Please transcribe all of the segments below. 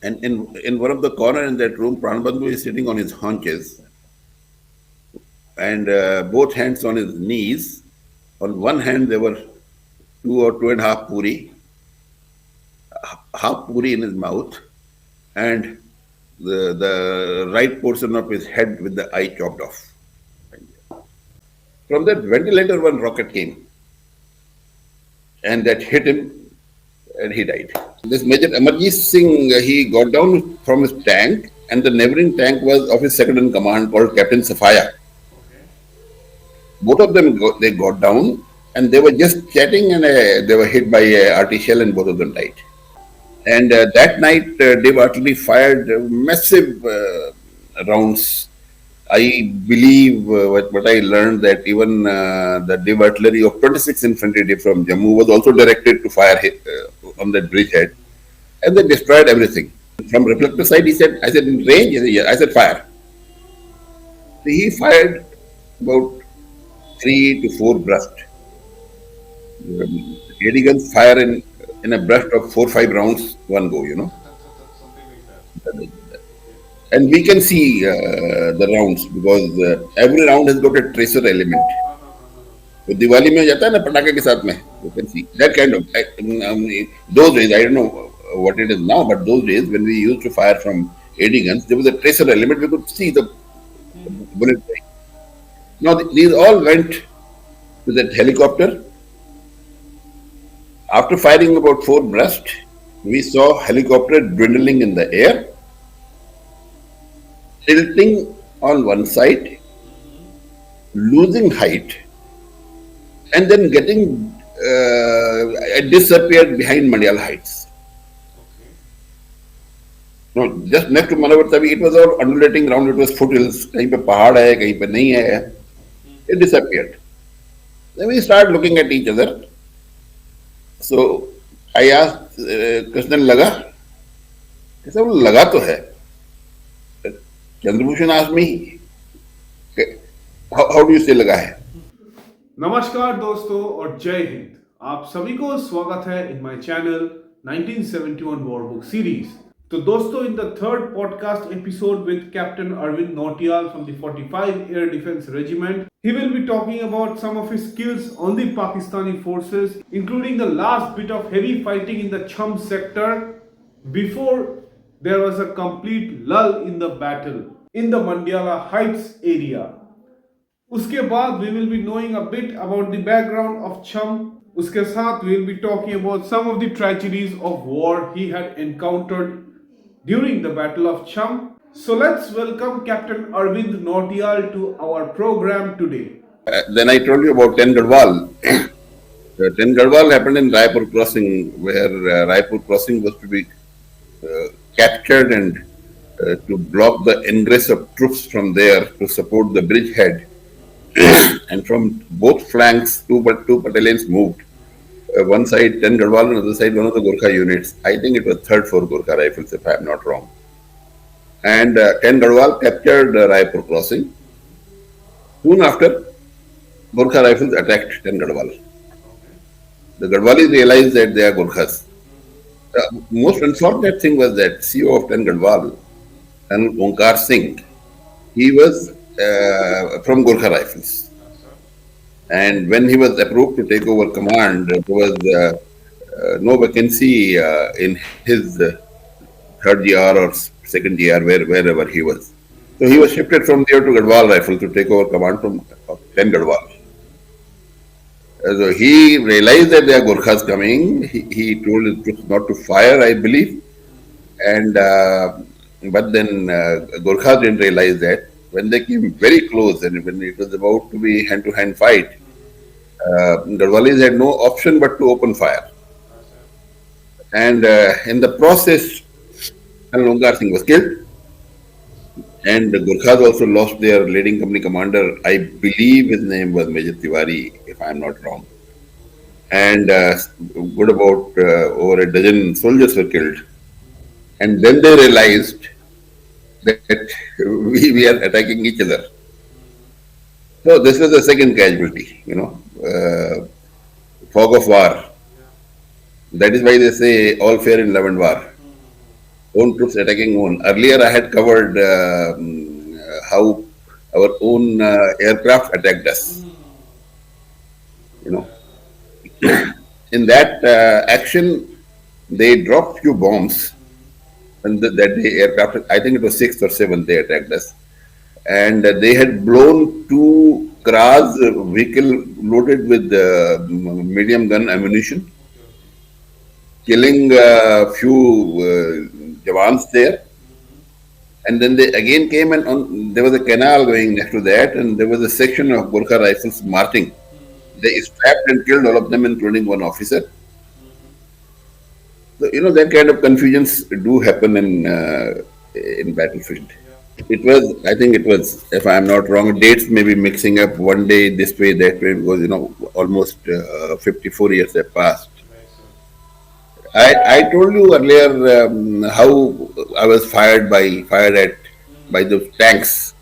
And in one of the corner in that room, Pranbandhu is sitting on his haunches and both hands on his knees. On one hand, there were two or two and a half puri, half puri in his mouth, and the right portion of his head with the eye chopped off. From that ventilator, one rocket came and that hit him and he died. This Major Amarjit Singh, he got down from his tank and the neighboring tank was of his second in command called Captain Safaya. Both of them, they got down and they were just chatting and they were hit by a RT shell and both of them died. And that night, Dev Artillery fired massive rounds. I believe what I learned that even the Dev Artillery of 26 Infantry from Jammu was also directed to fire on that bridgehead. And they destroyed everything. From reflector side, I said, in range? He said, yeah. I said, fire. So he fired about 3 to 4 bursts. 80 guns fire in a burst of 4-5 rounds, one go, And we can see the rounds because every round has got a tracer element. So Diwali में जाता है ना पटाखे के साथ में, you can see that kind of those days. I don't know what it is now, but those days when we used to fire from 80 guns, there was a tracer element. We could see the bullet. Now these all went to that helicopter. After firing about 4 bursts, we saw helicopter dwindling in the air, tilting on one side, losing height, and then getting disappeared behind Mandiyal Heights. No, just next to Manavatavi, it was all undulating ground. It was foothills. कहीं पे पहाड़ है, कहीं पे नहीं है. It disappeared. Then we started looking at each other. So I asked Krishnan, लगा? He said, well, लगा तो है. Chandrabhushan asked me, how do you say लगा है? नमस्कार दोस्तों और जय हिंद. आप सभी को स्वागत है in my channel 1971 war book series. तो दोस्तों, in the third podcast episode with captain Arvind Nautiyal from the 45 Air Defense Regiment, he will be talking about some of his skills on the Pakistani forces, including the last bit of heavy fighting in the Chamb sector before there was a complete lull in the battle in the Mandiyala Heights area. उसके बाद we will be knowing a bit about the background of Chamb. उसके साथ we will be talking about some of the tragedies of war he had encountered during the Battle of Chamb. So let's welcome Captain Arvind Nautiyal to our program today. Then I told you about 10 Garhwal. 10 Garhwal happened in Raipur Crossing, where Raipur Crossing was to be captured and to block the ingress of troops from there to support the bridgehead. And from both flanks, two battalions moved. One side 10 Garhwal, and other side one of the Gorkha units. I think it was 3rd 4 Gorkha Rifles, if I am not wrong. And 10 Garhwal captured Raipur Crossing. Soon after, Gorkha Rifles attacked 10 Garhwal. The Garhwalis realized that they are Gorkhas. The most unfortunate thing was that CO of 10 Garhwal, and Onkar Singh, he was from Gorkha Rifles. And when he was approved to take over command, there was no vacancy in his 3rd GR or 2nd GR, wherever he was. So he was shifted from there to Garhwal Rifle to take over command from 10 Garhwal. So he realized that there are Gorkhas coming. He told his troops not to fire, I believe. And but then Gorkhas didn't realize that. When they came very close and when it was about to be hand-to-hand fight, Garhwalis had no option but to open fire. And in the process, Onkar Singh was killed. And the Gorkhas also lost their leading company commander. I believe his name was Major Tiwari, if I am not wrong. And good about over a dozen soldiers were killed. And then they realized that we are attacking each other. So this was the second casualty, fog of war. That is why they say all fair in love and war. own troops attacking own. Earlier, I had covered how our own aircraft attacked us. You know, in that action, they dropped few bombs, and that day aircraft. I think it was sixth or seventh. They attacked us, and they had blown two Kras vehicle loaded with medium gun ammunition, killing a few Jawans there. And then they again came and there was a canal going next to that, and there was a section of Gurkha rifles marching. They strapped and killed all of them, including one officer. So that kind of confusions do happen in battlefield. It was, I think it was, if I'm not wrong, dates may be mixing up one day this way, that way, because almost 54 years have passed. I told you earlier how I was fired at by those tanks.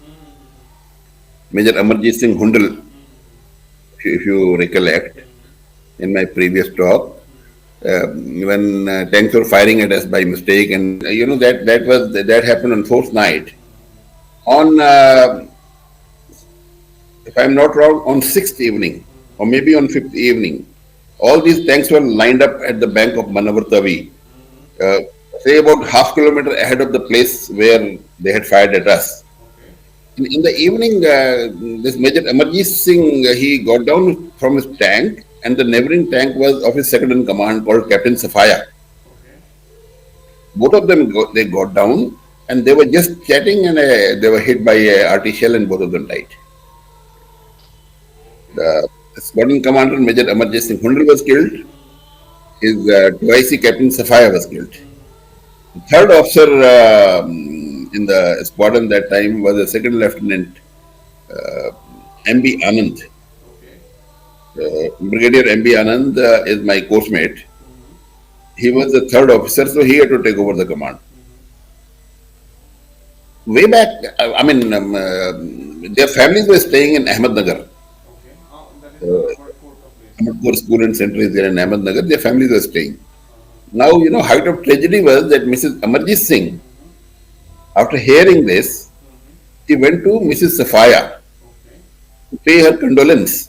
Major Amarjit Singh Hundal, if you recollect, in my previous talk, when tanks were firing at us by mistake, and that happened on fourth night. On if I'm not wrong, on sixth evening or maybe on fifth evening, all these tanks were lined up at the bank of Manavar Tavi, uh, say about half kilometer ahead of the place where they had fired at us. In the evening, this Major Amarjit Singh, he got down from his tank, and the neighboring tank was of his second in command called Captain Safaya. Both of them they got down, and they were just chatting, and they were hit by a RT shell, and both of them died. The squadron commander Major Amarjit Singh Hundal was killed. His 2IC Captain Safaya was killed. The third officer in the squadron that time was a second lieutenant MB Anand. Brigadier MB Anand is my course mate. He was the third officer, so he had to take over the command. Way back, their families were staying in Ahmednagar. Ahmednagar School and Center is there in Ahmednagar. Their families were staying. Now, height of tragedy was that Mrs. Amarjit Singh, after hearing this, she went to Mrs. Safaya to pay her condolence.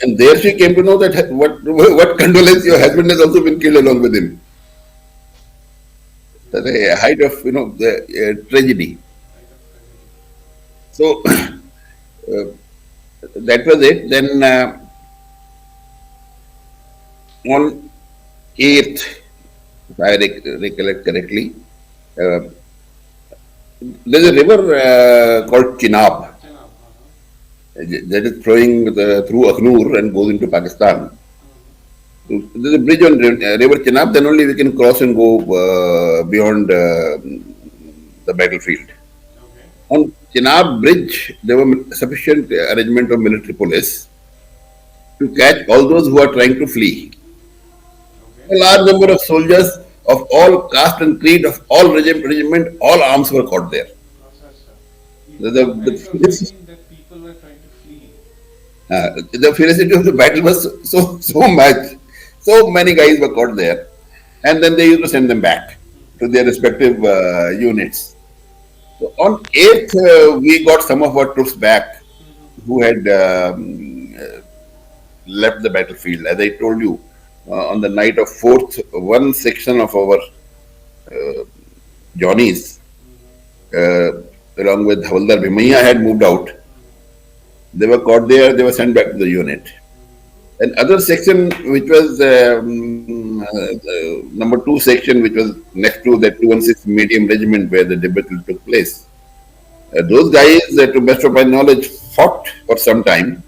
And there she came to know that what condolence, your husband has also been killed along with him. That's a height of the tragedy. So that was it. Then on 8th, if I recollect correctly, there's a river called Chenab that is flowing through Akhnur and goes into Pakistan. So there's a bridge on River Chenab, then only we can cross and go beyond the battlefield. On Chenab Bridge, there were sufficient arrangement of military police to catch all those who are trying to flee. A large number of soldiers of all caste and creed, of all regiment, all arms were caught there. The ferocity of the battle was so much. So many guys were caught there. And then they used to send them back to their respective units. So on 8th, we got some of our troops back who had left the battlefield. As I told you, on the night of 4th, one section of our Johnnies, along with Havaldar Bhimaiya, had moved out. They were caught there, they were sent back to the unit. And other section, which was number 2 section, which was next to the 216 medium regiment where the debacle took place. Those guys, to best of my knowledge, fought for some time,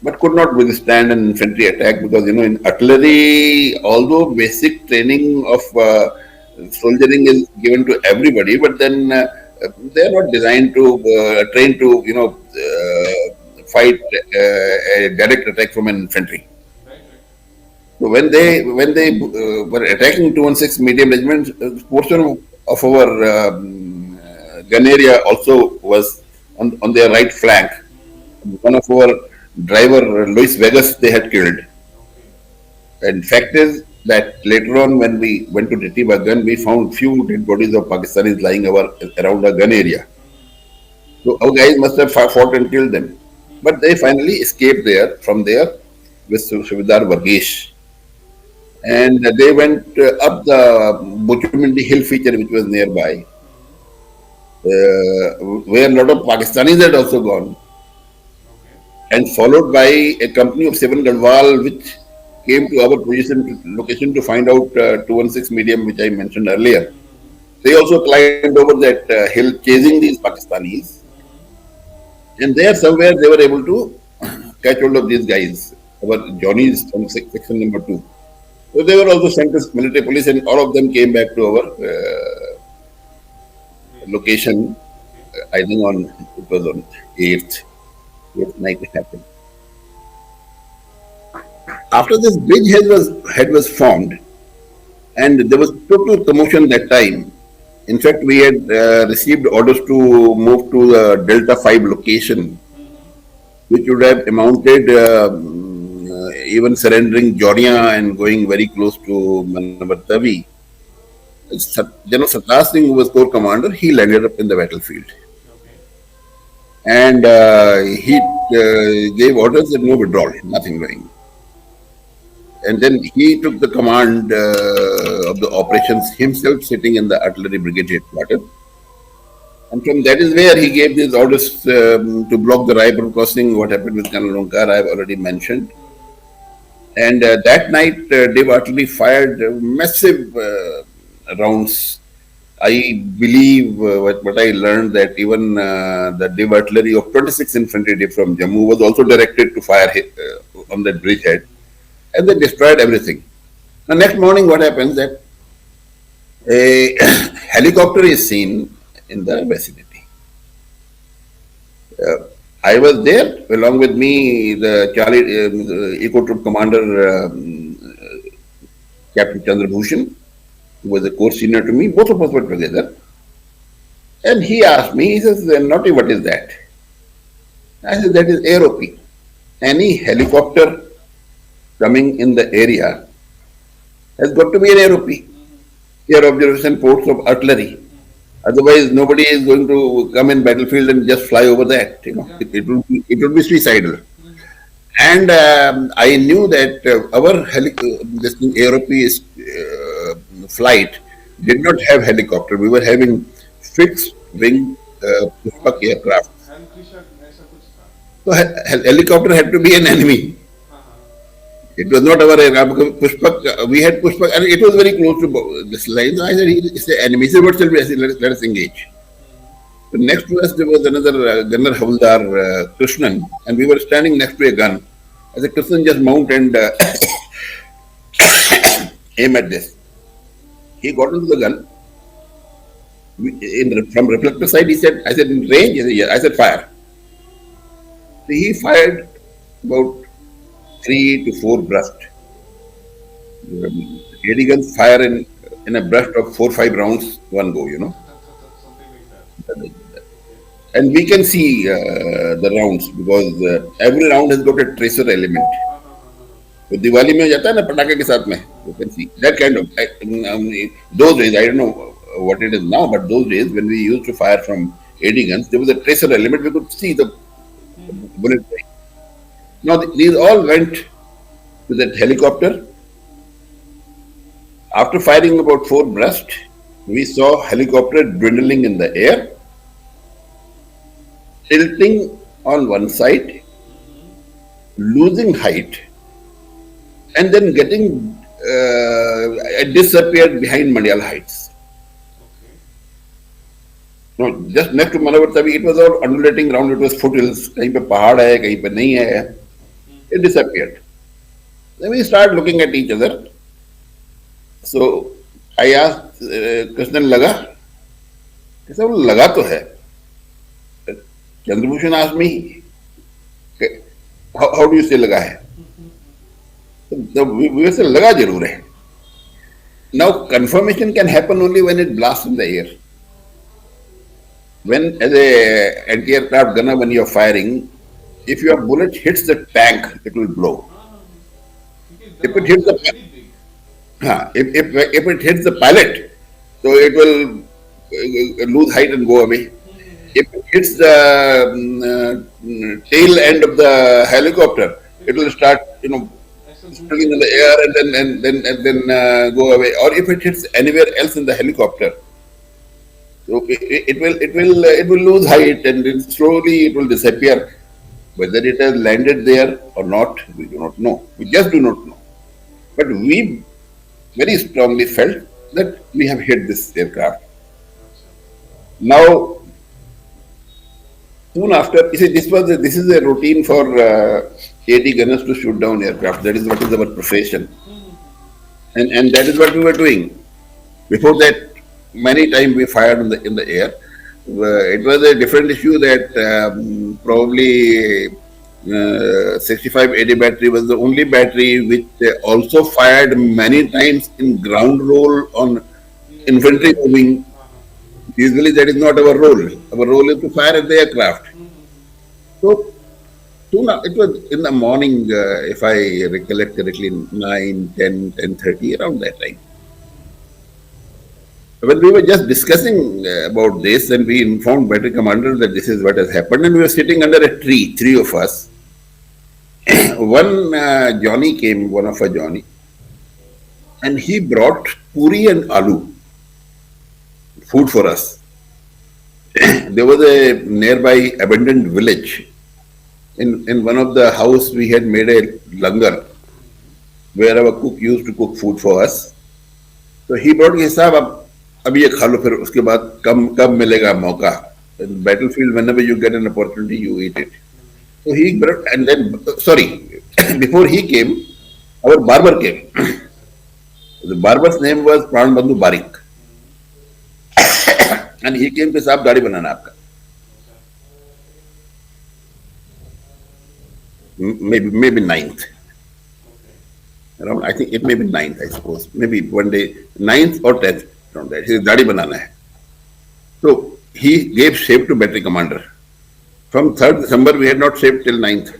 but could not withstand an infantry attack because, in artillery, although basic training of soldiering is given to everybody, but then they are not designed to, trained to, fight a direct attack from an infantry. So when they were attacking 216 medium regiment, a portion of our gun area also was on their right flank. One of our driver, Luis Vegas, they had killed. And fact is, that later on when we went to retrieve a gun, we found few dead bodies of Pakistanis lying around a gun area. So our guys must have fought and killed them. But they finally escaped from there with Subedar Varghese. And they went up the Buchumindi hill feature, which was nearby, where a lot of Pakistanis had also gone, and followed by a company of 7 Gadwal, which came to our location to find out 216 medium, which I mentioned earlier. They also climbed over that hill chasing these Pakistanis, and there somewhere they were able to catch hold of these guys, our Johnnies from section number 2. So they were also sent to military police, and all of them came back to our location. I think it was on 8th night it happened. After this bridge head was formed, and there was total commotion that time. In fact, we had received orders to move to the Delta 5 location, which would have amounted even surrendering Jornia and going very close to Manabartavi. General Sattar Singh, who was Corps Commander, he landed up in the battlefield. And he gave orders that no withdrawal, nothing doing. And then he took the command of the operations himself, sitting in the artillery brigade headquarters. And from that is where he gave these orders to block the Raipur crossing. What happened with Colonel Onkar, I have already mentioned. And that night, Dev artillery fired massive rounds. I believe what I learned that even the Dev artillery of 26 Infantry Div from Jammu was also directed to fire on that bridgehead, and they destroyed everything. The next morning, what happens that a helicopter is seen in the vicinity. I was there, along with me, the Charlie Eco Troop Commander Captain Chandrabhushan, who was a corps senior to me. Both of us were together. And he asked me, he says, Naughty, what is that? I said, that is AROP. Any helicopter coming in the area has got to be an AROP, air observation posts of artillery. Otherwise, nobody is going to come in battlefield and just fly over that. It would be suicidal. And I knew that our this AROP flight did not have helicopter. We were having fixed wing Pushpak aircraft. So helicopter had to be an enemy. It was not our aircraft. Pushpak, we had Pushpak, and it was very close to this line. So I said, it's the enemy. He said, what shall we say? Let us engage. So next to us, there was another gunner, Havildar Krishnan, and we were standing next to a gun. I said, Krishnan, just mount and aim at this. He got into the gun. From reflector side, he said, I said, in range? He said, yeah. I said, fire. So he fired about 3 to 4 bursts. AD guns fire in a burst of 4-5 rounds, one go, And we can see the rounds because every round has got a tracer element. So Diwali में जाता है ना पटाखे के साथ में, you can see that kind of those days. I don't know what it is now, but those days when we used to fire from AD guns, there was a tracer element. We could see the bullet. Now these all went to that helicopter. After firing about 4 bursts, we saw helicopter dwindling in the air, tilting on one side, losing height, and then getting disappeared behind Mandiyal Heights. No, just next to Manavartavi, it was all undulating ground. It was foothills. कहीं पे पहाड़ है, कहीं पे नहीं है. It disappeared. Then we started looking at each other. So I asked Krishnan, लगा? He said, वो लगा तो है. Chandrabhushan asked me, how do you say लगा है? So we said लगा जरूर है. Now confirmation can happen only when it blasts in the air. When as a anti-aircraft gunner, when you are firing, if your bullet hits the tank, it will blow. If it hits the if it hits the pilot, so it will lose height and go away. If it hits the tail end of the helicopter, it will start, spinning in the air and then go away. Or if it hits anywhere else in the helicopter, so it will lose height and then slowly it will disappear. Whether it has landed there or not, we do not know. We just do not know. But we very strongly felt that we have hit this aircraft. Now, soon after, you see, this is a routine for AT gunners to shoot down aircraft. That is what is our profession, and that is what we were doing. Before that, many times we fired in the air. It was a different issue that probably 65 AD battery was the only battery which also fired many times in ground roll on infantry moving. Usually that is not our role. Our role is to fire at the aircraft. So soon it was in the morning, if I recollect correctly, 9, 10, 10:30, around that time. When we were just discussing about this, and we informed battery commander that this is what has happened, and we were sitting under a tree, three of us. One Johnny came, one of a Johnny, and he brought puri and aloo, food for us. There was a nearby abandoned village. In one of the house, we had made a langar where our cook used to cook food for us. So he brought के साहब अब ये खा लो फिर उसके बाद कब मिलेगा मौका. In battlefield, whenever you get an opportunity, you eat it. So he brought, and then sorry, before he came, our barber came. The barber's name was Pran Bandhu Barik, and he came to साहब दाढ़ी बनाना आपका. Maybe ninth. Around, I think it may be ninth, I suppose. Maybe one day, ninth or 10th, around that. His dadi banana hai. So he gave shape to battery commander. From 3rd December, we had not shaped till 9th.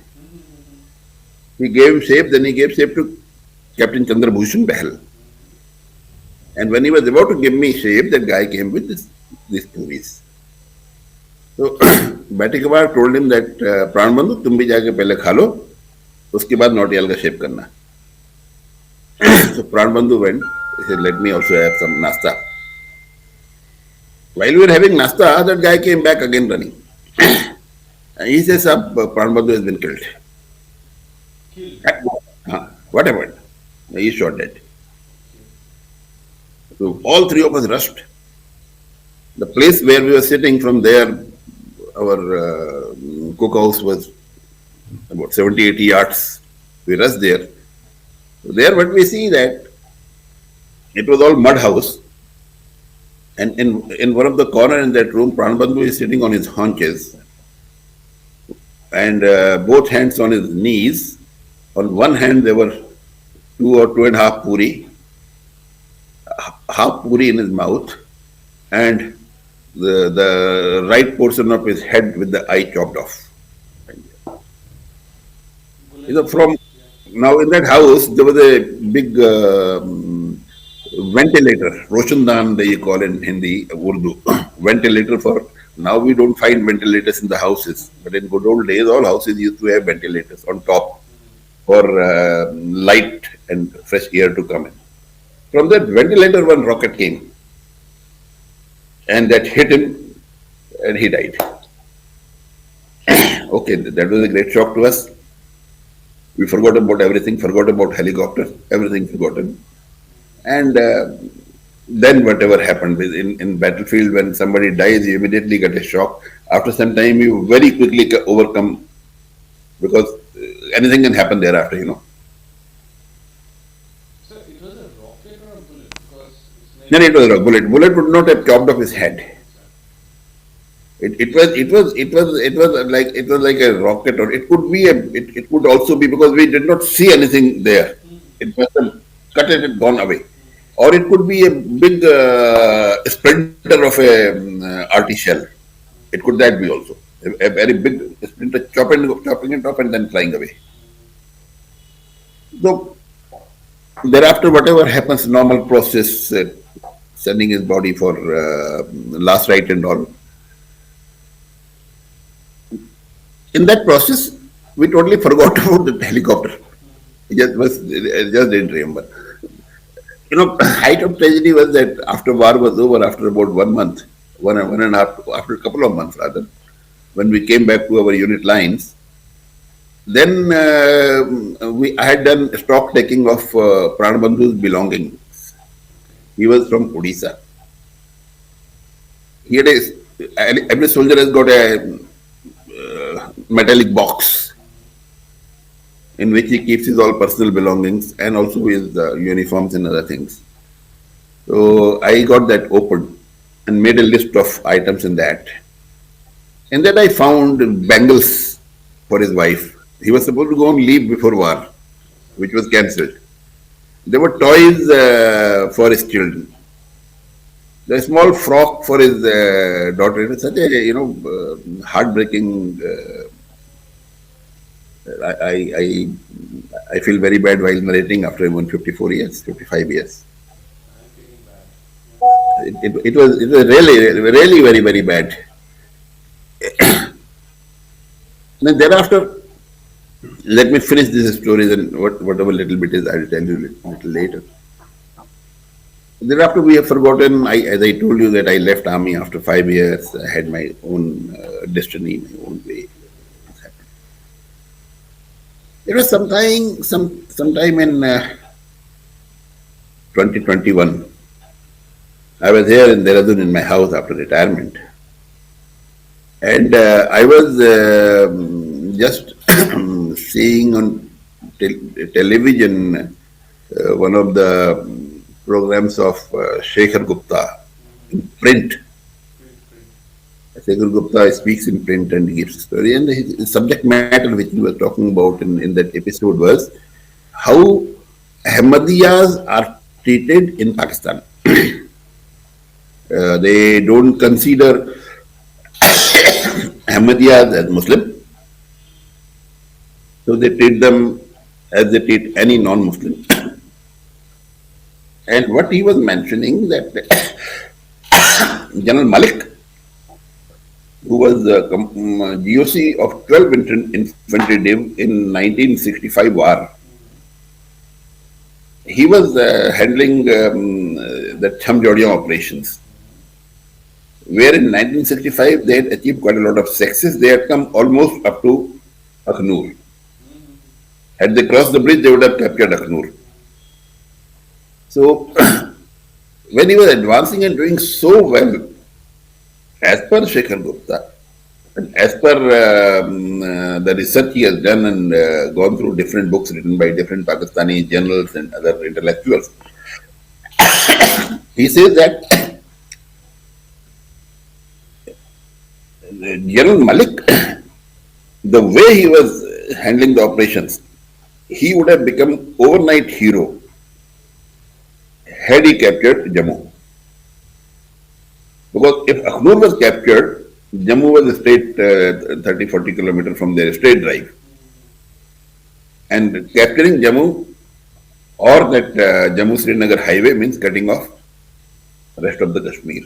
He gave shape, then he gave shape to Captain Chandra Bhushan Behal. And when he was about to give me shape, that guy came with these puris. So battery commander told him that, Pran Bandhu, तुम भी जाके पहले खा लो, उसके बाद नौटियाल का shape करना. So Pran Bandhu went. He said, "Let me also have some nasta." While we were having nasta, that guy came back again running. And he says, "Sir, Pran Bandhu has been killed." What happened? He shot dead. So all three of us rushed. The place where we were sitting, from there, our cookhouse was about 70, 80 yards. We rushed there. So there, what we see that it was all mud house, and in one of the corner in that room, Pran Bandhu is sitting on his haunches, and both hands on his knees. On one hand, there were 2 or 2.5 puri, half puri in his mouth, and the right portion of his head with the eye chopped off. From now in that house, there was a big ventilator, Roshandan they call in Hindi, Urdu, ventilator for. Now we don't find ventilators in the houses, but in good old days, all houses used to have ventilators on top for light and fresh air to come in. From that ventilator, one rocket came, and that hit him, and he died. Okay, that was a great shock to us. We forgot about everything, forgot about helicopter, everything forgotten. And then whatever happened in battlefield, when somebody dies, you immediately get a shock. After some time, you very quickly overcome, because anything can happen thereafter. So it was a rocket or a bullet? Because it's like Then it was a bullet. Bullet would not have chopped off his head. It was like a rocket, or it could be it could also be, because we did not see anything there. It must have cut it and gone away, or it could be a big splinter of a RT shell. It could that be also a very big splinter, chopping it off and then flying away. So Thereafter, whatever happens, normal process, sending his body for last rite and all. In that process, we totally forgot about the helicopter. Just didn't remember. Height of tragedy was that after war was over, after about 1 month, one and a half, after a couple of months rather, when we came back to our unit lines, then I had done stock taking of Pranabandhu's belongings. He was from Odisha. He had every soldier has got a metallic box in which he keeps his all personal belongings and also his uniforms and other things. So I got that open and made a list of items in that. And then I found bangles for his wife. He was supposed to go on leave before war, which was cancelled. There were toys for his children. The small frock for his daughter. It was such a heartbreaking. I I feel very bad while narrating after even 54 years, 55 years. I'm feeling bad. It was really very bad. Then thereafter, let me finish this story. Then whatever little bit is, I will tell you little later. Thereafter, we have forgotten. As I told you, that I left army after 5 years. I had my own destiny, my own way. It was sometime in 2021. I was here in Dehradun in my house after retirement, and I was just seeing on television one of the programs of Shekhar Gupta in print. Shekhar Gupta speaks in print and gives a story. And his subject matter, which he was talking about in that episode, was how Ahmadiyas are treated in Pakistan. They don't consider Ahmadiyas as Muslim, so they treat them as they treat any non-Muslim. And what he was mentioning that General Malik, who was GOC of 12 Infantry Div in 1965 war, he was handling the Chamb operations, where in 1965 they had achieved quite a lot of success. They had come almost up to Akhnur. Had they crossed the bridge, they would have captured Akhnur. So, when he was advancing and doing so well, as per Shekhar Gupta, and as per the research he has done and gone through different books written by different Pakistani generals and other intellectuals, he says that General Malik, the way he was handling the operations, he would have become overnight hero had he captured Jammu. Because if Akhnur was captured, Jammu was a straight 30-40 kilometers from their straight drive. And capturing Jammu or that Jammu-Srinagar highway means cutting off the rest of the Kashmir.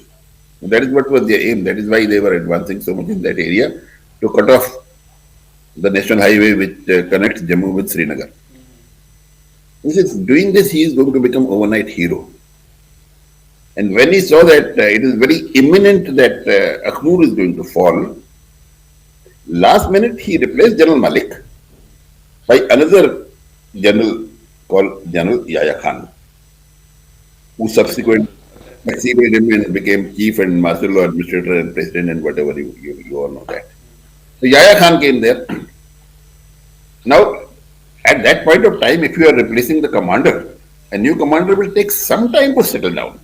That is what was their aim. That is why they were advancing so much in that area, to cut off the national highway which connects Jammu with Srinagar. He says, doing this, he is going to become overnight hero. And when he saw that it is very imminent that Akhnur is going to fall, last minute he replaced General Malik by another general called General Yahya Khan, who subsequently succeeded him and became chief and master law administrator and president and whatever you all know that. So Yahya Khan came there. Now, at that point of time, if you are replacing the commander, a new commander will take some time to settle down.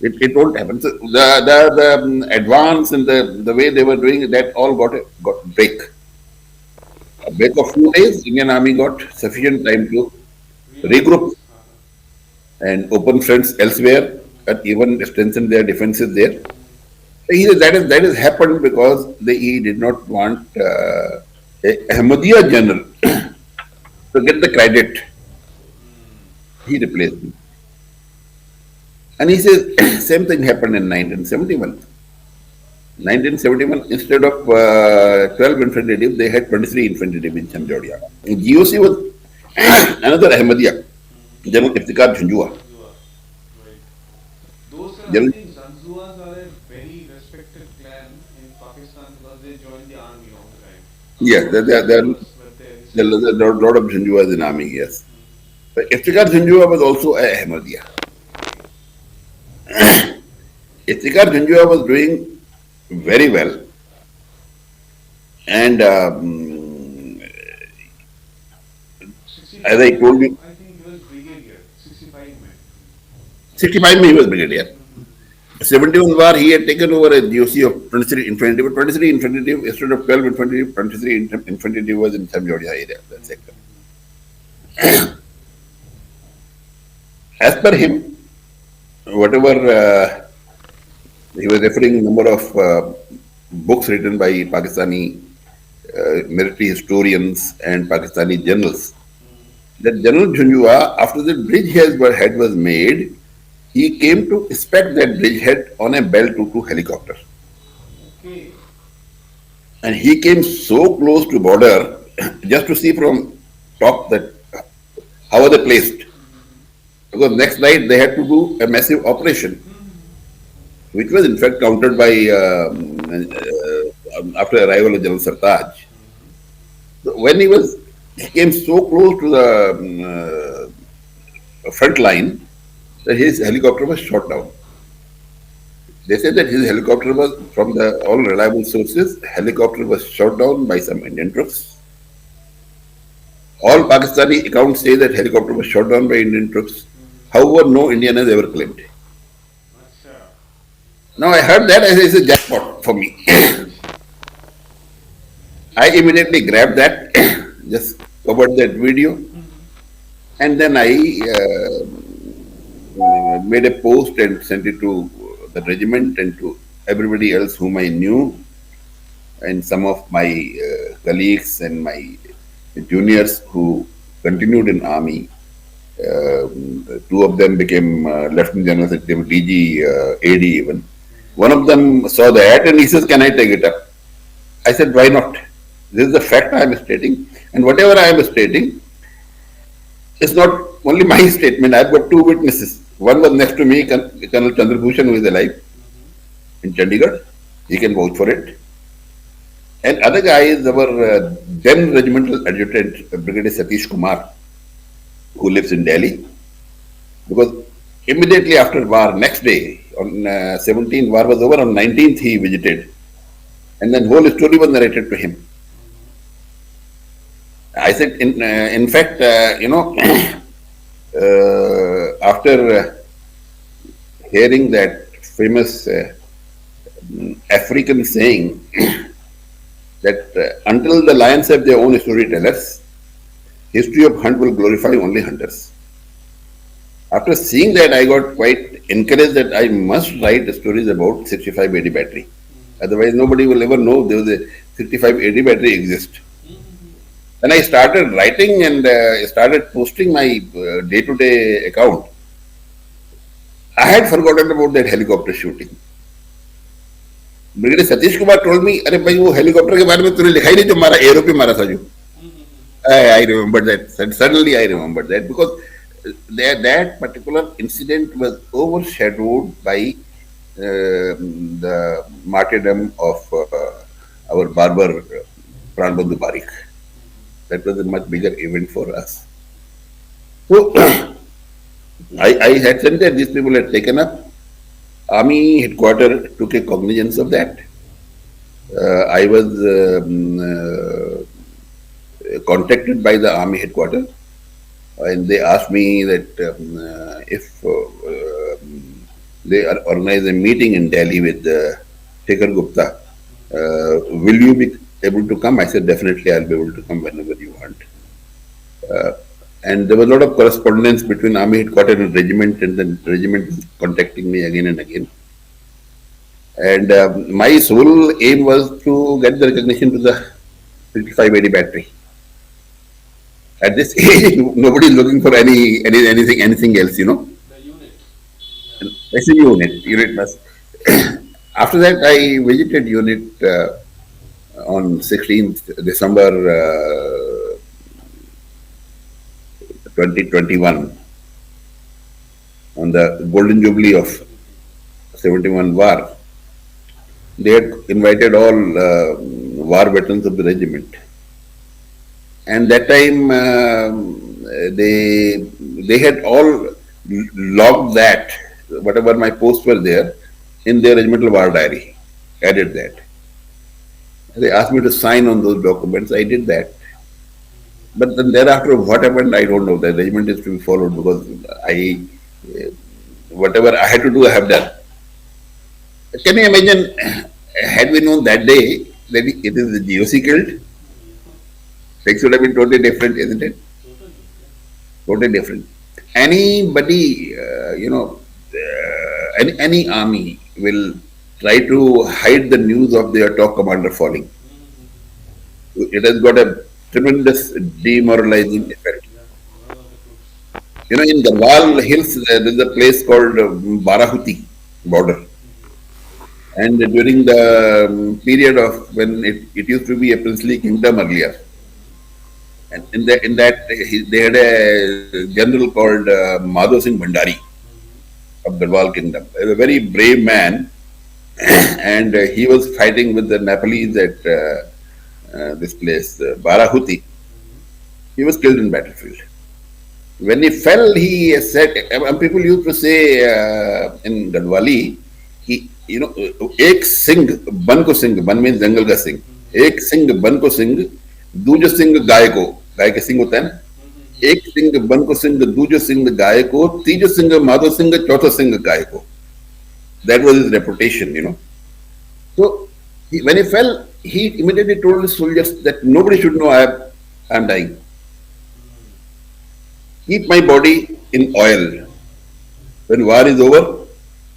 It won't happen. So the advance and the way they were doing it, that all got break. A break of few days, Indian Army got sufficient time to regroup and open fronts elsewhere and even strengthen their defenses there. So that has happened because he did not want a Ahmadiyya general to get the credit He replaced me. And he says, same thing happened in 1971. 1971, instead of 12 infantry div, they had 23 infantry div in Chamb. GOC was another Ahmadiyya, General Iftikhar Jhunjhua. Zanzua. Right. Those are, I General, think, Zanzuas are a very respected clan in Pakistan because they joined the army all the time. A yes, lot of there Zanzuas were there recently. are a lot of Jhunjhuas in army, yes. Mm. But Iftikhar Jhunjhua was also a Ahmadiyya. Okay. Iftikhar Jhunjhua was doing very well, and as I 65 told men, you, I think he was brigadier. 65 men. 65 he was brigadier. Mm-hmm. 71 war, he had taken over a GOC of 23 infantry, but 23 infantry instead of 12 infantry, 23 infantry was in Samjodiya area, that sector. As per him, whatever he was referring number of books written by Pakistani military historians and Pakistani generals. That General Jhunjhua, after the head was made, he came to inspect that bridgehead on a Bell 22 helicopter. Okay. And he came so close to border just to see from top that how are they placed. Because next night they had to do a massive operation, which was in fact countered by after arrival of General Sartaj. So when he came so close to the front line that his helicopter was shot down. They said that his helicopter was, from the all reliable sources, helicopter was shot down by some Indian troops. All Pakistani accounts say that helicopter was shot down by Indian troops. However, no Indian has ever claimed. Acha. Now I heard that as it's a jackpot for me. I immediately grabbed that, just covered that video, and then I made a post and sent it to the regiment and to everybody else whom I knew, and some of my colleagues and my juniors who continued in army. Two of them became lieutenant generals, they were DG, AD even. One of them saw that and he says, "Can I take it up?" I said, "Why not? This is the fact I am stating, and whatever I am stating is not only my statement. I've got two witnesses. One was next to me, Colonel Chandrabhushan, who is alive in Chandigarh. He can vouch for it. And other guy is our then regimental adjutant, Brigadier Satish Kumar, who lives in Delhi. Because immediately after war, next day, on 17th, war was over, on 19th he visited. And then whole story was narrated to him. I said, in fact, after hearing that famous African saying that until the lions have their own storytellers, history of hunt will glorify only hunters. After seeing that, I got quite encouraged that I must write stories about 65 AD battery. Otherwise, nobody will ever know there was a 65 AD battery exist. Then I started writing and started posting my day-to-day account. I had forgotten about that helicopter shooting. Brigadier Satish Kumar told me, "अरे भाई वो helicopter के बारे में तूने लिखा ही नहीं जो मारा एरो पे मारा था जो." I remembered that. Suddenly I remembered that because that particular incident was overshadowed by the martyrdom of our barber Pranbandhu Parikh. That was a much bigger event for us. So I had sent that these people had taken up. Army headquarters took a cognizance of that. I was contacted by the army headquarters and they asked me that if they organize a meeting in Delhi with Shekhar Gupta, will you be able to come? I said, definitely I'll be able to come whenever you want. And there was a lot of correspondence between army headquarters and the regiment contacting me again and again. And my sole aim was to get the recognition to the 55 AD battery. At this age, nobody is looking for anything else, you know. The unit. Yeah. That's a unit must. After that, I visited unit on 16th December 2021 on the Golden Jubilee of 71 war. They had invited all war veterans of the regiment, and that time they had all logged that whatever my posts were there in their regimental war diary. Added that. They asked me to sign on those documents. I did that. But then thereafter, what happened, I don't know. The regiment is to be followed because whatever I had to do, I have done. Can you imagine, had we known that day that it is the GOC killed, things would have been totally different, isn't it? Totally. Totally different. Anybody, any army will try to hide the news of their top commander falling. It has got a tremendous demoralizing effect. Yeah. One of the troops. You know, in the Wall Hills, there is a place called Barahuti border. And during the period of when it used to be a princely kingdom earlier, and they had a general called Madhav Singh Bhandari of Garhwal kingdom. He was a very brave man, and he was fighting with the Nepalese at this place, Barahuti. He was killed in battlefield. When he fell, he said, people used to say in Gadwali, एक सिंह बन को सिंह, बन means जंगल का सिंह, एक सिंह बन को सिंह, दूज सिंह गाय को, गाय के सिंह होता है ना, एक सिंह बन को सिंह, दूज सिंह गाय को, तीज सिंह माधो सिंह, चौथा सिंह गाय को. That was his reputation, you know. So when he fell, he immediately told his soldiers that nobody should know I am dying. Keep my body in oil. When war is over,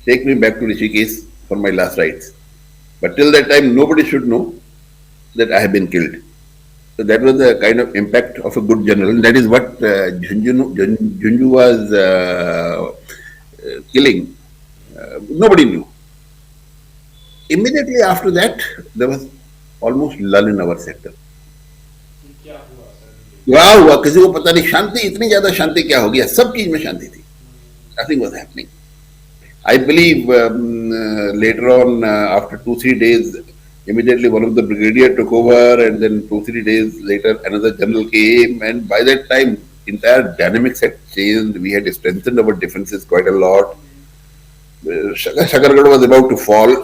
take me back to Rishikesh for my last rites. But till that time, nobody should know that I have been killed. So that was the kind of impact of a good general. And that is what Junju was killing. Nobody knew. Immediately after that, there was almost lull in our sector. क्या हुआ sir? क्या हुआ किसी को पता नहीं शांति इतनी ज्यादा शांति क्या हो गया सब चीज में शांति थी nothing was happening. I believe later on after 2-3 days immediately one of the brigadier took over and then 2-3 days later another general came and by that time entire dynamics had changed. We had strengthened our defenses quite a lot. Shakargarh was about to fall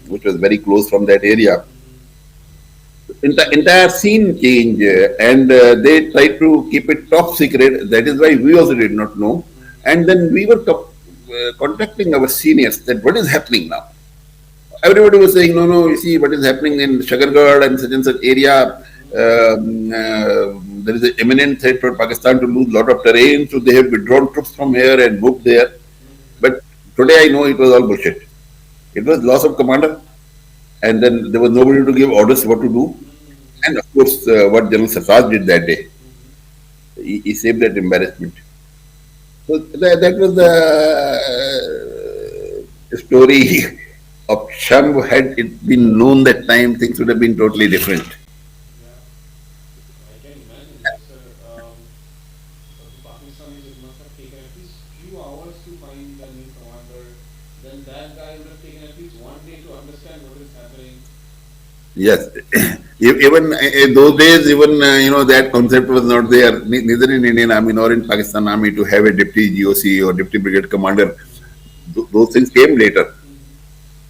which was very close from that area. Entire scene change and they tried to keep it top secret. That is why we also did not know. And then we were contacting our seniors that what is happening now. Everybody was saying, no, you see what is happening in Shakargarh and such area. There is an imminent threat for Pakistan to lose a lot of terrain, so they have withdrawn troops from here and moved there. But today I know it was all bullshit. It was loss of commander, and then there was nobody to give orders what to do. And of course, what General Sarfraz did that day, he saved that embarrassment. So that was the story of Chamb. Had it been known that time, things would have been totally different. I can imagine that, sir. The Pakistanis it must have taken at least few hours to find the new commander. Then that guy would have taken at least one day to understand what is happening. Yes, even in those days, even that concept was not there. Neither in Indian Army nor in Pakistan Army to have a deputy GOC or deputy brigade commander. Those things came later.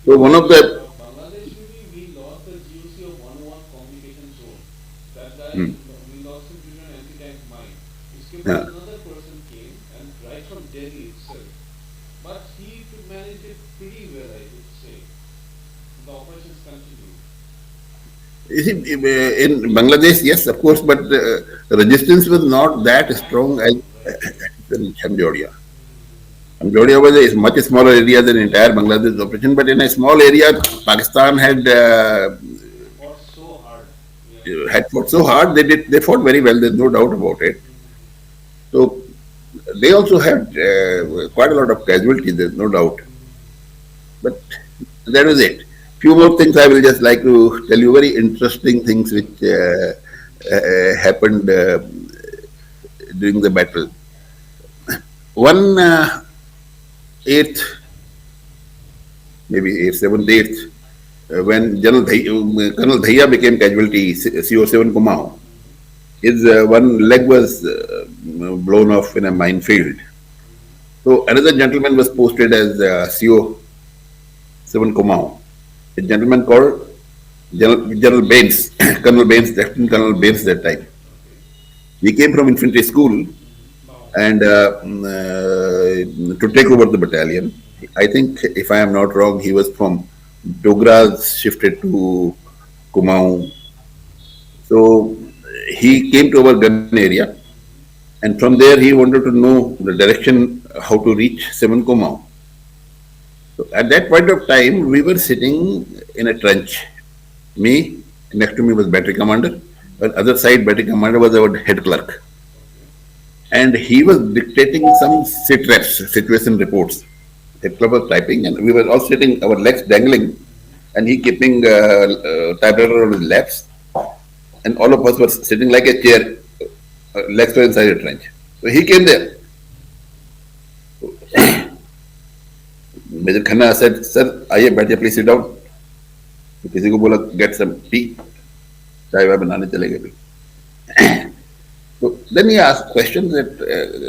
So one of the Bangladesh we lost the GOC of 101 communication zone. That guy Hmm. we lost him due to an anti-tank mine. इसके Yeah. बाद another person came and right from Delhi itself. But he managed it pretty well, I would say. The operations continued. you see, in Bangladesh, yes, of course, but resistance was not that strong as in Cambodia. Cambodia was a much smaller area than entire Bangladesh operation, but in a small area, Pakistan Fought so hard. Yeah. had fought so hard. They fought very well. There's no doubt about it. So they also had quite a lot of casualties, there's no doubt. But that was it. Few more things I will just like to tell you, very interesting things which happened during the battle. One eighth, maybe eighth, seventh, eighth, when Colonel Dhaya became casualty, CO7 Kumau, his one leg was blown off in a minefield. So another gentleman was posted as CO7 Kumau. A gentleman called General Baines, Colonel Baines, Lieutenant Colonel Baines that time. He came from infantry school Wow. and to take over the battalion. I think, if I am not wrong, he was from Dogras, shifted to Kumaon. So he came to our gun area, and from there he wanted to know the direction how to reach Seven Kumaon. So at that point of time, we were sitting in a trench. Me, next to me was battery commander, but other side battery commander was our head clerk, and he was dictating some sit reps, situation reports. The clerk was typing, and we were all sitting, our legs dangling, and he keeping typewriter on his laps, and all of us were sitting like a chair, legs were inside a trench. So he came there. Major Khanna said, "Sir, आइए बैठिए, please sit down." तो किसी को बोला, "Get some tea." चाय वाय बनाने चले गए भी. So then he asked questions that,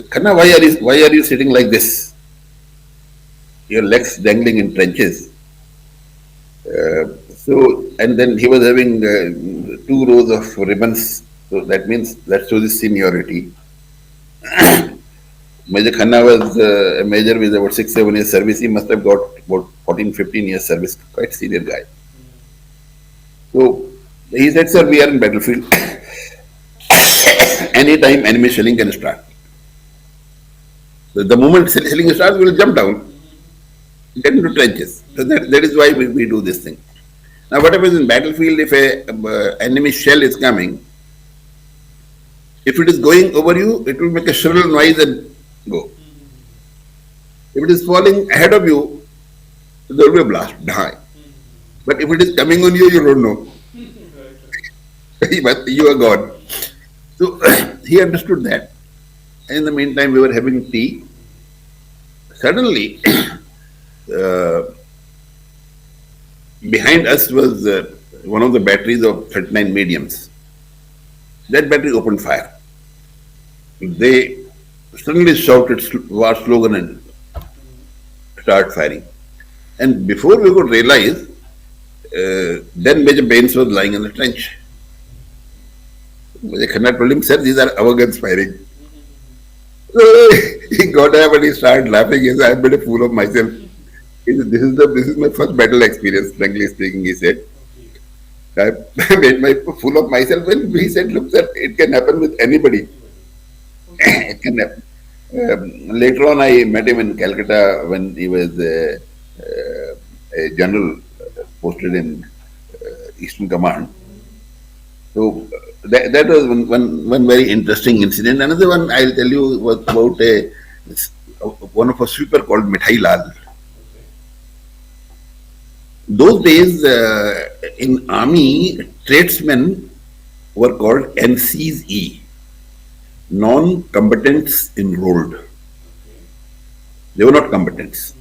Khanna, why are you sitting like this? Your legs dangling in trenches. So, and then he was having two rows of ribbons. So that means that shows his seniority. Major Khanna was a major with about 6-7 years service. He must have got about 14-15 years service. Quite senior guy. So he said, "Sir, we are in battlefield. Anytime enemy shelling can start. So the moment shelling starts, we will jump down, get into trenches. So that is why we do this thing." Now, what happens in battlefield if a enemy shell is coming? If it is going over you, it will make a shrill noise and go. If it is falling ahead of you, there will be a blast, die. But if it is coming on you, you don't know. But you are gone. So he understood that. In the meantime, we were having tea. Suddenly, behind us was one of the batteries of 39 mediums. That battery opened fire. They suddenly shouted war slogan and started firing. And before we could realize, then Major Baines was lying in the trench. Major Khanna told him, "Sir, these are our guns firing." So he got up and he started laughing. He said, "I made a fool of myself." He said, "This is my first battle experience, frankly speaking," he said. "I made my fool of myself." And he said, "Look, sir, it can happen with anybody." It can happen. Later on, I met him in Calcutta when he was a general posted in Eastern Command. So that was one very interesting incident. Another one I'll tell you was about one of a sweeper called Mithai Lal. Those days in army, tradesmen were called NCE, non-combatants enrolled. They were not combatants.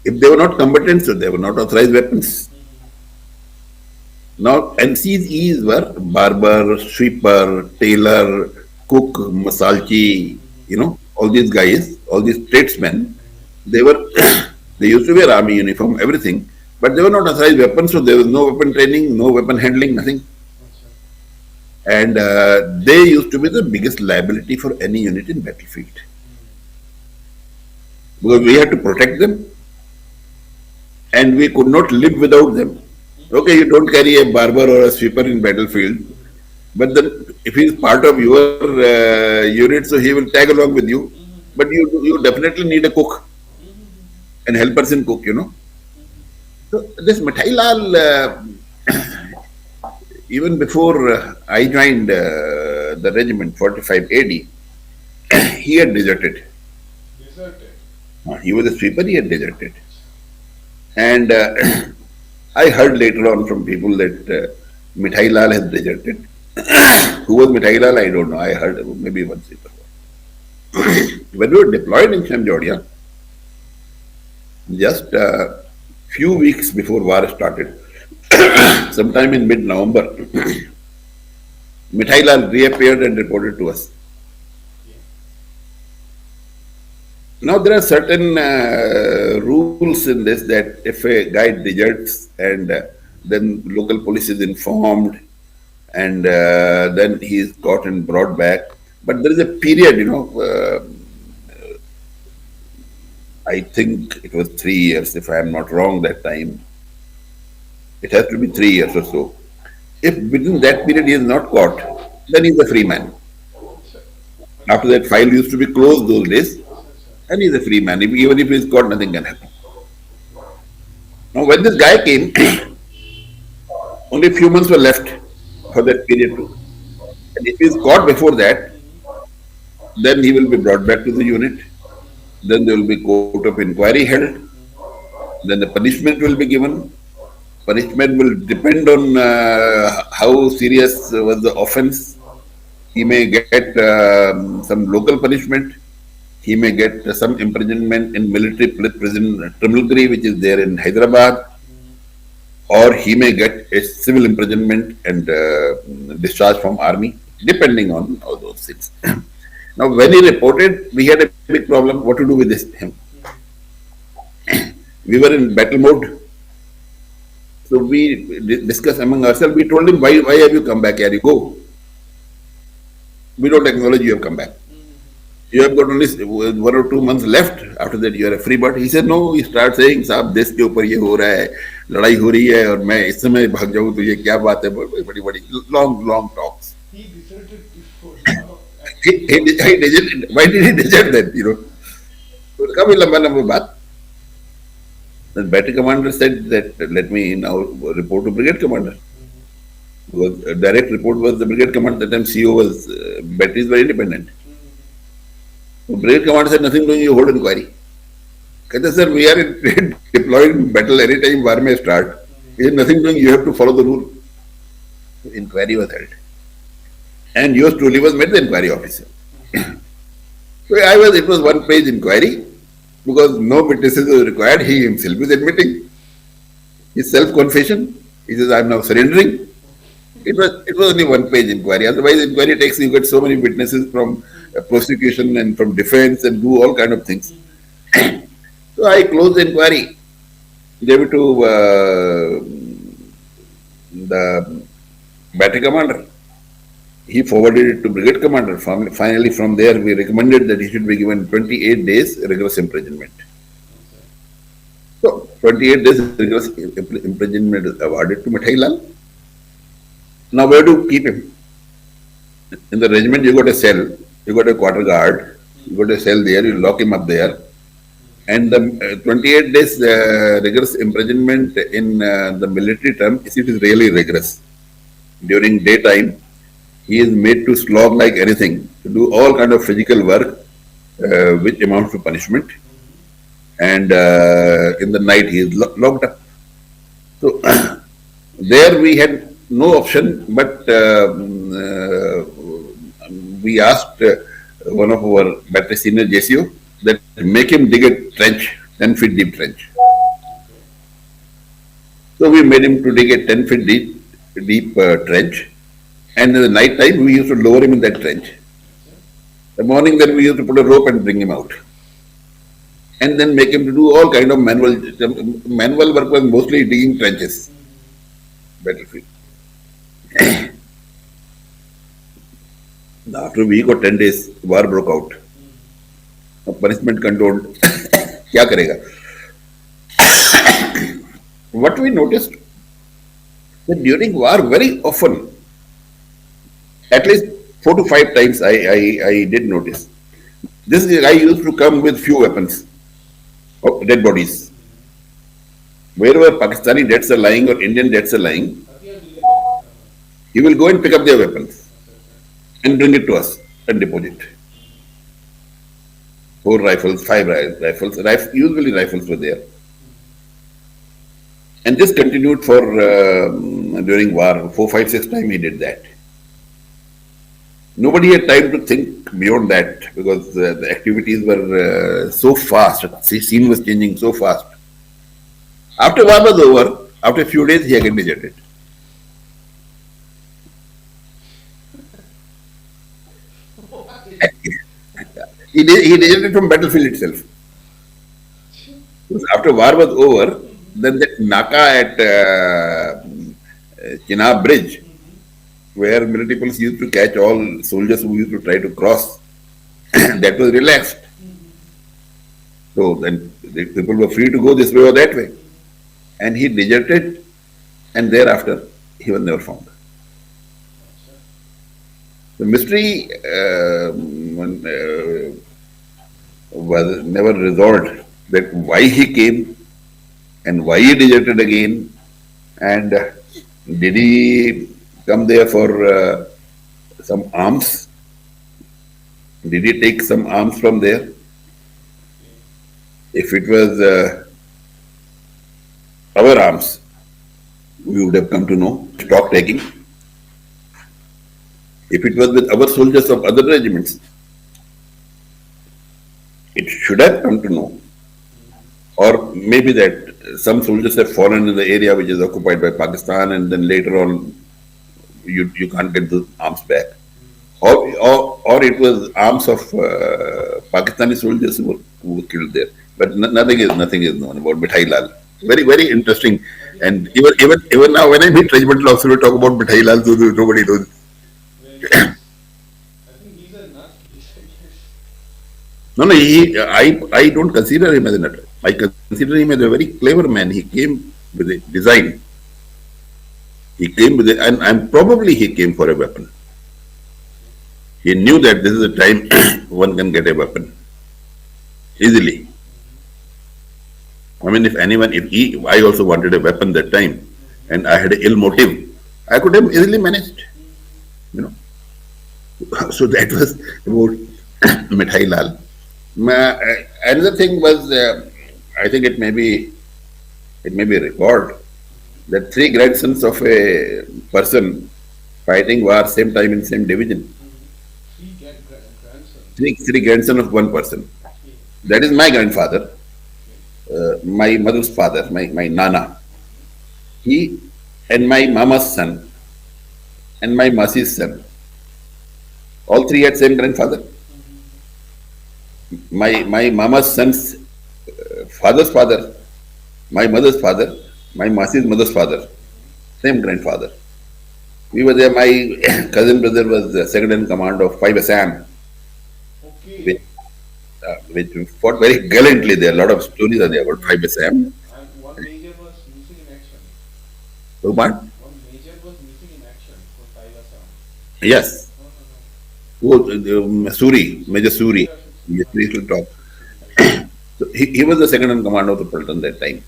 If they were not combatants, so they were not authorized weapons. Now, NCEs were barber, sweeper, tailor, cook, masalchi, all these guys, all these tradesmen, they were, they used to wear army uniform, everything, but they were not authorized weapons, so there was no weapon training, no weapon handling, nothing. And they used to be the biggest liability for any unit in battlefield. Because we had to protect them, and we could not live without them. Okay, you don't carry a barber or a sweeper in battlefield, but then if he is part of your unit, so he will tag along with you. But you definitely need a cook, an helperson cook, So this Mithai Lal, even before I joined the regiment, 45 AD, he had deserted. Deserted. He was a sweeper, he had deserted. And I heard later on from people that Mithai Lal has deserted. Who was Mithai Lal? I don't know. I heard maybe one sweeper. When we were deployed in Chamb, just a few weeks before war started, sometime in mid-November, Mithai Lal reappeared and reported to us. Now there are certain rules in this that if a guy deserts and then local police is informed and then he is caught and brought back. But there is a period, I think it was 3 years, if I am not wrong that time. It has to be 3 years or so. If within that period he is not caught, then he is a free man. After that file used to be closed those days, and he is a free man. Even if he is caught, nothing can happen. Now when this guy came, only a few months were left for that period too. And if he is caught before that, then he will be brought back to the unit. Then there will be court of inquiry held. Then the punishment will be given. Punishment will depend on how serious was the offense. He may get some local punishment. He may get some imprisonment in military prison, Trimulgiri, which is there in Hyderabad, or he may get a civil imprisonment and discharge from army, depending on all those things. Now, when he reported, we had a big problem. What to do with him? We were in battle mode. So we discussed among ourselves. We told him, why have you come back? Here you go. We don't acknowledge you have come back. You have got only 1 or 2 months left. After that, you are a free bird. He said, no. He started saying, साहब देश के ऊपर ये हो रहा है, लड़ाई हो रही है, और मैं इस समय भाग जाऊँ तो ये क्या बात है? बड़ी long talks. He deserted before. He deserted. Why did he desert then? तो काफी लंबा बात. The battery commander said that let me now report to brigade commander. Because a direct report was the brigade commander. At that time, CO was batteries were independent. So brigade commander said nothing doing. You hold inquiry. कहते sir, we are deployed in battle anytime war may start. He said nothing doing. You have to follow the rule. So inquiry was held, and yours truly was made the inquiry officer. So it was 1-page inquiry. Because no witnesses were required, he himself is admitting his self-confession. He says, I am now surrendering. It was only 1-page inquiry. Otherwise, inquiry takes, you get so many witnesses from prosecution and from defense and do all kind of things. So I closed the inquiry, gave it to the battery commander. He forwarded it to brigade commander. Finally, from there, we recommended that he should be given 28 days rigorous imprisonment. So, 28 days rigorous imprisonment is awarded to Mithai Lal. Now, where do you keep him? In the regiment, you got a cell, you got a quarter guard, you got a cell there, you lock him up there. And the 28 days rigorous imprisonment in the military term, it is really rigorous. During daytime, he is made to slog like anything, to do all kind of physical work, which amounts to punishment. And in the night, he is locked up. So there we had no option, but we asked one of our battery senior JCO that make him dig a trench, 10 feet deep trench. So we made him to dig a 10 feet deep trench. And in the night time, we used to lower him in that trench. The morning, then we used to put a rope and bring him out. And then make him to do all kind of manual work was mostly digging trenches. Battlefield. After a week or 10 days, war broke out. Punishment controlled. क्या करेगा? What we noticed that during war, very often, at least 4 to 5 times I did notice. This guy used to come with few weapons, dead bodies. Wherever Pakistani deads are lying or Indian deads are lying, he will go and pick up their weapons and bring it to us and deposit. four rifles, rifles. Usually rifles were there. And this continued for during war, 4, 5, 6 times he did that. Nobody had time to think beyond that because the activities were so fast. The scene was changing so fast. After war was over, after a few days, he again deserted. He deserted from battlefield itself. Because after war was over, then that Naka at Chenab Bridge, where military police used to catch all soldiers who used to try to cross, that was relaxed. So then the people were free to go this way or that way. And he deserted, and thereafter he was never found. The mystery was never resolved, that why he came and why he deserted again, and did he come there for some arms? Did he take some arms from there? If it was our arms, we would have come to know, stock taking. If it was with our soldiers of other regiments, it should have come to know. Or maybe that some soldiers have fallen in the area which is occupied by Pakistan, and then later on you can't get the arms back. Or it was arms of Pakistani soldiers who were killed there. But nothing is known about Mithai Lal. Very, very interesting. And even now, when I meet regimental officers, we talk about Mithai Lal, so nobody knows. I think he's a nut. No, I don't consider him as a nut. I consider him as a very clever man. He came with a design. He came with it, and probably he came for a weapon. He knew that this is a time one can get a weapon easily. I mean, if I also wanted a weapon that time, and I had an ill motive, I could have easily managed, you know. So that was about Mithai Lal. Another thing was, I think it may be a record that three grandsons of a person fighting war same time in same division. Grandson. Three grandsons of one person. That is my grandfather, my mother's father, my nana. He and my mama's son and my masi's son. All three had same grandfather. My mama's son's father's father, my mother's father, my masi's mother's father, same grandfather. We were there. My cousin brother was the second in command of 5 Assam, Okay. which fought very gallantly. There are a lot of stories are there about 5 Assam. And one major was missing in action. So, but One major was missing in action for Taiwan Sound. yes, No, no, no. Suri, Major Suri, yes, we used to talk. So he was the second in command of the platoon that time.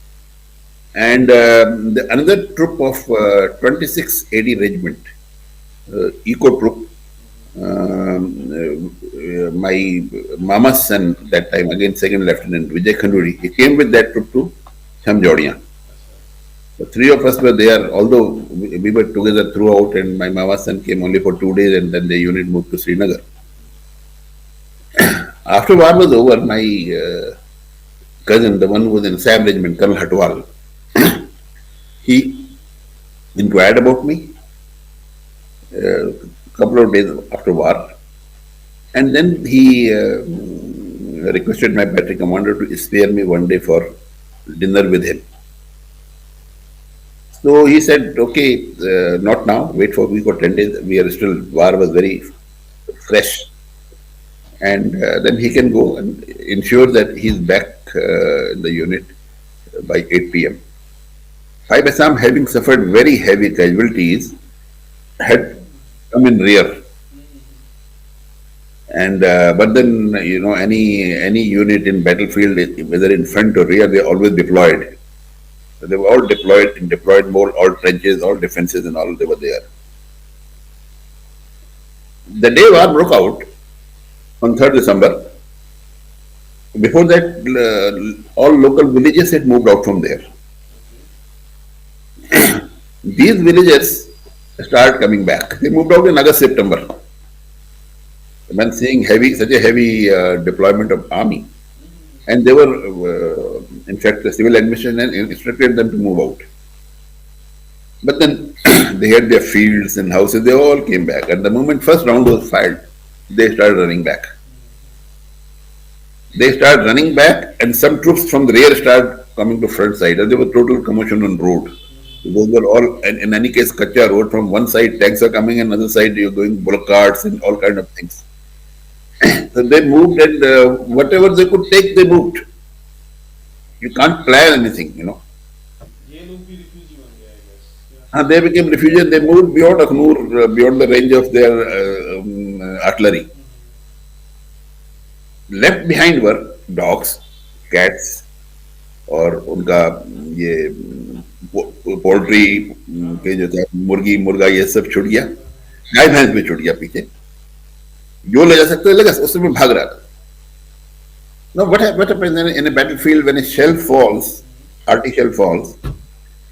And another troop of 26 AD regiment, eco troop, my mama's son that time, again second lieutenant Vijay Khanduri, he came with that troop to Chamb. The three of us were there, although we were together throughout, and my mama's son came only for 2 days, and then the unit moved to Srinagar. After war was over, my cousin, the one who was in Sam regiment, Colonel Hatwal, he inquired about me a couple of days after war, and then he requested my battery commander to spare me one day for dinner with him. So he said, okay, not now, wait for a week or 10 days. We are still, war was very fresh. And then he can go and ensure that he's back in the unit by 8 p.m. 5 Assam, having suffered very heavy casualties, had come in rear. And but then, you know, any unit in battlefield, whether in front or rear, they always deployed. So they were all deployed in deployed mode, all trenches, all defenses, and all they were there. The day war broke out on 3rd December, Before that, all local villages had moved out from there. Okay. These villagers started coming back. They moved out in August, September. When seeing such a heavy deployment of army, and they were, in fact, the civil administration instructed them to move out. But then they had their fields and houses, they all came back. And the moment first round was fired, they started running back. They started running back, and some troops from the rear started coming to front side. And there was total commotion on road. Those were all, and in any case, Kacha road. From one side, tanks are coming, and another side, you're going bullock carts and all kind of things. So they moved, and whatever they could take, they moved. You can't plan anything. ये लोग भी refugee बन गए, I guess. Yeah. They became refugees. They moved beyond Akhnur, beyond the range of their artillery. Left behind were dogs, cats, और उनका ये poultry के जो था, मुर्गी मुर्गा, ये सब छूट गया. गाय भैंस भी छूट गया पीछे. जो ले जा सकते ले गए, उसमें भाग रहा था. Now what happens in a battlefield when a shell falls, arty shell falls?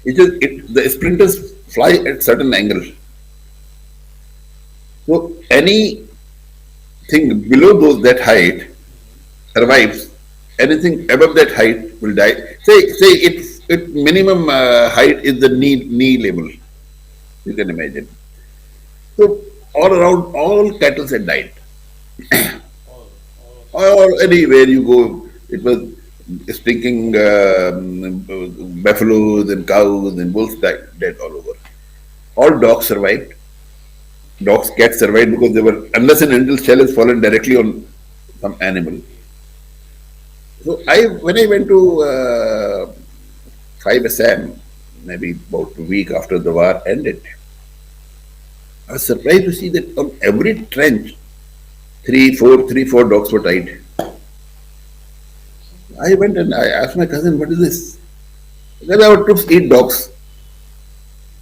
The sprinters fly at certain angle. So anything below that height survives. Anything above that height will die. Say it minimum height is the knee level. You can imagine. So all around, all cattle had died. All Or anywhere you go, it was stinking buffaloes and cows and bulls dead all over. All dogs survived. Dogs, cats survived because they were, unless and until shell has fallen directly on some animal. So when I went to 5 Assam, maybe about a week after the war ended, I was surprised to see that on every trench, three, four dogs were tied. I went and I asked my cousin, "What is this?" Then our troops eat dogs.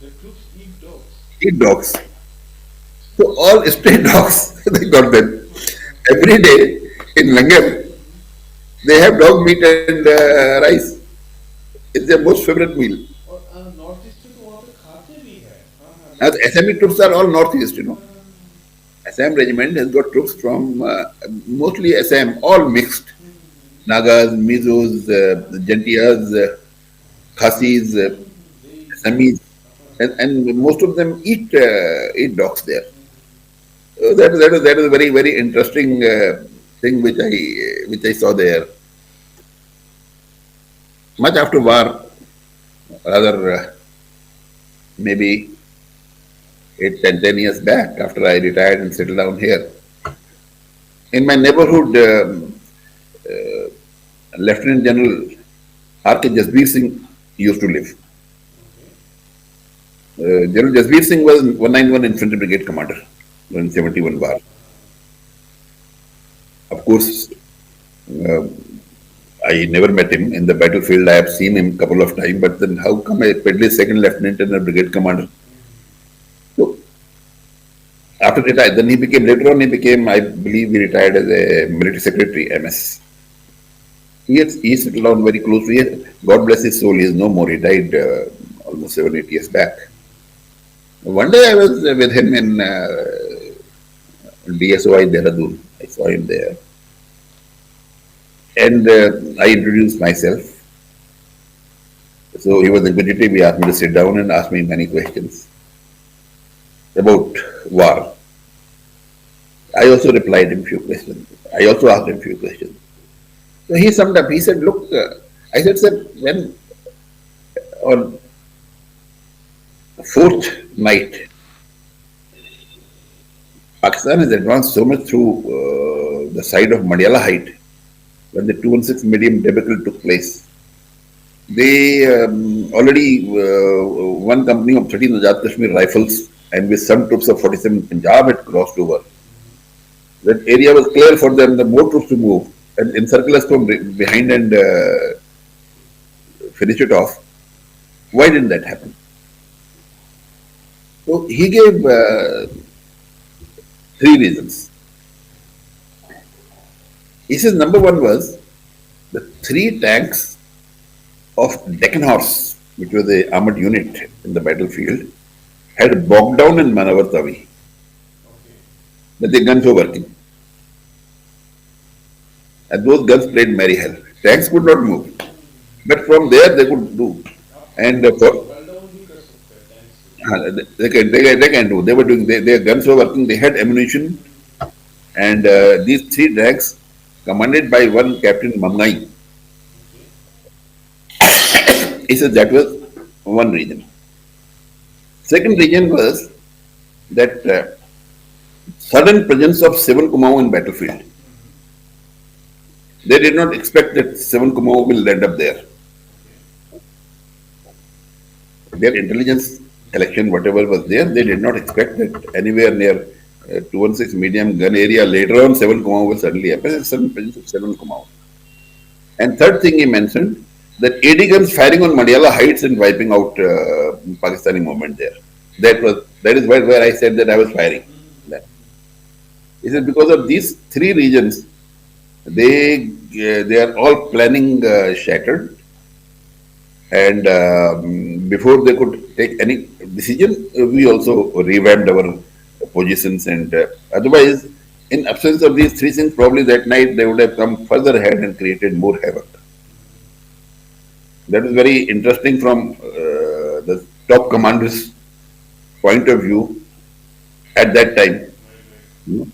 the troops eat dogs. Eat dogs. So all stray dogs, they got them. Every day in Langar, they have dog meat and rice. It's their most favorite meal. और north east में तो वहाँ पे खाते भी है. हाँ हाँ. Now the Assami troops are all northeast. Assam regiment has got troops from mostly Assam, all mixed. Nagas, Mizos, Jantiyas, Khasis, Assamese, and most of them eat dogs there. So that is a very very interesting thing which I saw there. Much after war, rather maybe 10 years back, after I retired and settled down here, in my neighborhood, Lieutenant General R.K. Jasbir Singh used to live. General Jasbir Singh was 191 Infantry Brigade commander during 71 war. Of course, I never met him in the battlefield. I have seen him a couple of times, but then how come I pedley second lieutenant and a brigade commander? So after retired, then later on he became, I believe he retired as a military secretary, MS. He settled down very closely. God bless his soul, he is no more. He died almost 7-8 years back. One day I was with him in DSOI Dehradun. I saw him there. And I introduced myself. So he was inquisitive. He asked me to sit down and asked me many questions about war. I also replied him few questions. I also asked him few questions. So he summed up. He said, "Look," I said, "Sir, when on fourth night, Pakistan has advanced so much through the side of Madiala Height, when the 216 medium debacle took place. They already, one company of 13 Azad Kashmir rifles and with some troops of 47 Punjab had crossed over. That area was clear for them, the more troops to move and encircle us from behind and finish it off. Why didn't that happen?" So he gave 3 reasons. He says number one was The three tanks of Deccan Horse, which was the armored unit in the battlefield, had bogged down in Manavar Tavi, Okay. but the guns were working. And those guns played merry hell. Tanks could not move, but from there they could do. Up to And well down भी कर सकते हैं tanks को. they can do. They were doing. Their guns were working. They had ammunition, and these three tanks, commanded by one Captain Mamnai, Okay. he said that was one region. Second region was that sudden presence of seven Kumau in battlefield. They did not expect that seven Kumau will end up there. Their intelligence collection, whatever was there, they did not expect that anywhere near 216 medium gun area later on seven Kumau will suddenly appear. Sudden presence of seven Kumau. And third thing he mentioned that 80 guns firing on Mandiyala Heights and wiping out Pakistani movement there. That is where I said that I was firing. That. He said because of these three regions, they are all planning shattered, and before they could take any decision, we also revamped our positions, and otherwise, in absence of these three things, probably that night they would have come further ahead and created more havoc. That is very interesting from the top commander's point of view at that time. Right, right. You know.